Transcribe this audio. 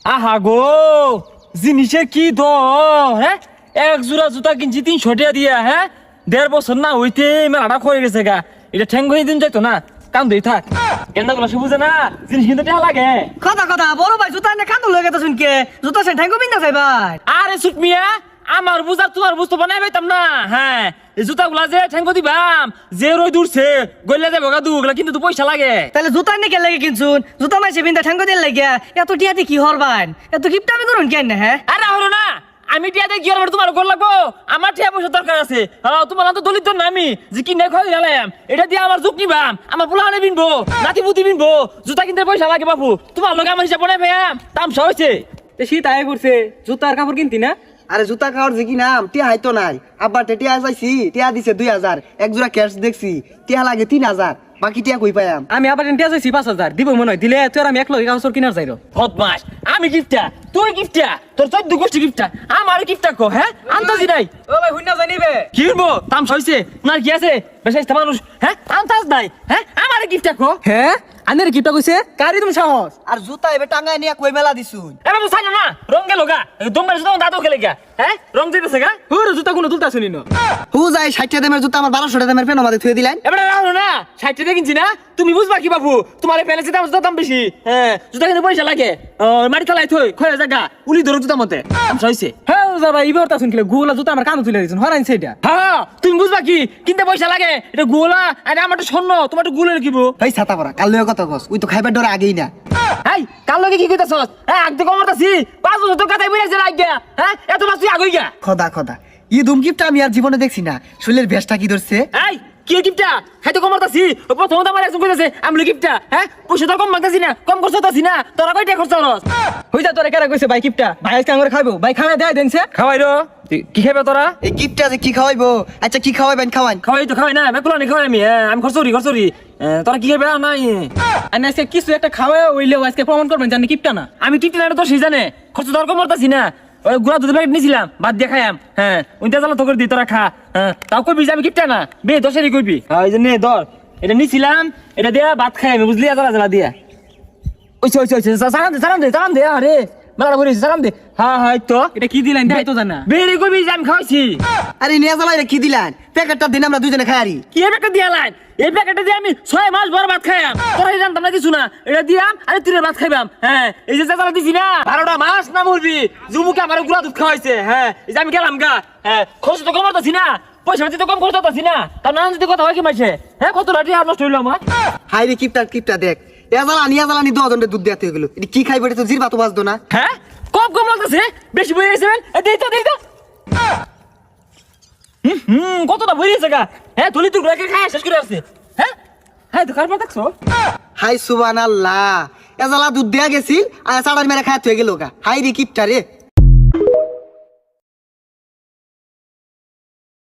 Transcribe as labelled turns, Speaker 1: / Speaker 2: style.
Speaker 1: আহা গো জিনিসের কি হ্যাঁ এক জোড়া জুতা কিনছি 300 টাকা দিয়া হ্যাঁ 1.5 বছর না হইতে মেলাটা খয়ে গেছে গা এটা ঠ্যাং হয়ে দিন যাইতো না কাম দেই থাক কেন গুলো সে বুঝে না জিনিস কিনতে টাকা লাগে
Speaker 2: কথা বড় ভাই জুতা এনে কান্দো লগে তো শুনকে জুতা সে ঠ্যাঙ্গো বিন্দা যাই ভাই
Speaker 1: আরে সুট মিয়া আমার বুঝার তোমার বুঝতে বানাই পাইতাম না হ্যাঁ এই জুতা গুলা যে ঠ্যাঙ্গো দিবাম যে রই দূরছে গইলা যাবো গা দুগুলা কিন্তু তো পয়সা লাগে
Speaker 2: তাহলে জুতা এনে কে লাগে কিনছুন জুতা মাইছে বিন্দা ঠ্যাঙ্গো দিয়ে লাগিয়া এত টিয়াতে কি হরবান এত কিপটা আমি করুন কেন হ্যাঁ
Speaker 1: আরে হলো না আমি টিয়া দিয়ে কি আর তোমার গোল লাগবো আমার টিয়া পয়সা দরকার আছে তোমার তো দলিত না আমি যে কিনে খাই গেলাম এটা দিয়ে আমার যুগ নিবাম আমার পোলাহানে বিনবো নাতি পুতি বিনবো জুতা কিনতে পয়সা লাগে বাবু তোমার লগে আমার হিসাব বানাই ভাইয়াম তামসা হয়েছে
Speaker 2: শীত আয় করছে জুতার কাপড় কিনতি না
Speaker 3: আরে জুতা খাওয়ার যে কি নাম টিয়া হাইতো নাই আব্বার টিয়া চাইছি টিয়া দিছে 2000 এক জোড়া ক্যাশ দেখছি টিয়া লাগে 3000 বাকি টিয়া কই পাইয়াম
Speaker 2: আমি আবার টিয়া চাইছি 5000 দিব মনে হয় দিলে তোর আমি 1 লগে কাপড় কিনার যাইরো
Speaker 1: বদমাস আমি গিফটটা তুই গিফটটা তোর 14 গোষ্ঠী গিফটটা আমার গিফটটা কো হ্যাঁ আন্তাজি নাই
Speaker 2: ও ভাই হুন্না জানিবে
Speaker 1: কি করবো তামসা হয়েছে ওনার কি আছে বেশ মানুষ হ্যাঁ আন্তাজ নাই হ্যাঁ আমার গিফটটা কো
Speaker 2: হ্যাঁ আনের কিপটা কইছে কারি তুমি সাহস
Speaker 3: আর জুতা এবে টাঙ্গায় নিয়ে কই মেলা দিছুন
Speaker 1: এ বাবু সাইনো না রং গেল গা দমবার জুতা দাদু খেলে গা হ্যাঁ রং দিতেছে গা
Speaker 2: হুর জুতা কোনো তুলতা শুনি না
Speaker 3: হু যাই 60 টাকা দামের জুতা আমার 1200 টাকা দামের পেন আমাদের থুয়ে দিলেন
Speaker 1: এবারে রাখো না 60 টাকা কিনছি না তুমি বুঝবা কি বাবু তোমার প্যালেসে দাম বেশি হ্যাঁ জুতা কিনতে পয়সা লাগে মাটি তলায় থই খয়ে জায়গা উলি ধরো জুতা মতে তামসা হইছে
Speaker 2: হ্যাঁ যাবা ইবার তা শুনলে গোলা জুতা আমার কানে তুলে দিছুন হরাইন সেইটা
Speaker 1: হ্যাঁ তুমি বুঝবা কি কিনতে পয়সা লাগে এটা গোলা আরে আমার তো স্বর্ণ তোমার তো গুলে কিবো
Speaker 3: ভাই ছাতা পরা কাল লয়ে কত গস ওই তো খাইবার ডরে আগেই না
Speaker 1: এই কাল লগে কি কইতাছস হ্যাঁ আগ থেকে মরতাছি 5 বছর তো কাটাই বইরা যায় লাগিয়া হ্যাঁ এত মাস তুই আগই গা
Speaker 3: খোদা ই দুমকিপটা আমি আর জীবনে দেখছি না শরীরের ভেষটা কি ধরছে
Speaker 1: এই কি গিফটটা খাইতে কম মারতাছি প্রথম তো আমার একজন কইতাছে আমি গিফটটা হ্যাঁ পয়সা তো কম মাগতাছি না কম খরচতাছি না তোরা কয়টা খরচ করস
Speaker 2: হইতা তোরে কারা কইছে ভাই কিপটা ভাই আজকে আঙ্গুরে খাইবো ভাই খানা দেয় দেনছে
Speaker 1: খাওয়াই রো কি খাবে তোরা
Speaker 3: এই গিফটটা যে কি খাওয়াইবো আচ্ছা কি খাওয়াইবেন খাওয়ান
Speaker 1: খাওয়াই তো খাওয়াই না মেকুলা নি খাওয়াই আমি খরচ করি তোরা কি খাবে নাই
Speaker 2: আর আজকে কিছু একটা খাওয়া হইলেও আজকে প্রমাণ করবেন জানি কিপটা না
Speaker 1: আমি কিপটা না তো সেই জানে খরচ তো কম মারতাছি না ওই গুড়া দুধ প্যাকেট নিছিলাম বাদ দিয়ে খাইয়াম হ্যাঁ ওইটা জ্বালা তো করে দি তোরা খা হ্যাঁ তাও কইবি যে আমি কিপটা না বে দশেরই কইবি এই যে নে ধর এটা নিছিলাম এটা দিয়া ভাত খাই আমি বুঝলি জ্বালা দিয়া ওইছে সালাম দে আরে মেলা বলিস সালাম দে হ্যাঁ তো
Speaker 2: এটা কি দিলেন তাই তো জানা
Speaker 1: বেরি কইবি যে আমি খাওয়াইছি
Speaker 3: আরে নিয়ে জ্বালাই কি দিলেন প্যাকেটটা দিন আমরা দুজনে খাইয়ারি
Speaker 1: কি এই প্যাকেট দিয়া লাইন এই প্যাকেটে দিয়ে আমি 6 মাস বড় ভাত খাইয়াম তোরা জানতাম না কিছু না এটা দিয়াম আরে তিনের ভাত খাইবাম হ্যাঁ এই যে জ্বালা দিছি না 12টা মাস না মরবি জুমুকে আমার গুড়া দুধ খাওয়াইছে হ্যাঁ এই যে আমি গেলাম গা হ্যাঁ খরচ তো কম করতেছি না পয়সা পাতি তো কম খরচ করতেছি না তার নাম যদি কথা হয় কি মাইছে হ্যাঁ কত রাটি আর নষ্ট হইলো আমার
Speaker 3: হাই রে কিপটা দেখ এজালানি 10 জনের দুধ দেতে গেল এটা কি খাইবে তো জিরবা তো বাজতো না
Speaker 1: হ্যাঁ কম লাগতেছে বেশি বই গেছে দেই তো কতটা বই গেছে গা হ্যাঁ তুলি তুই রেখে খায় শেষ করে আসছে হ্যাঁ তো কারবার দেখছো
Speaker 3: হাই সুবহানাল্লাহ এজালা দুধ দেয়া গেছিল আর সাড়ার মেরে খাইতে হয়ে গেল গা হাই রে কিপটা রে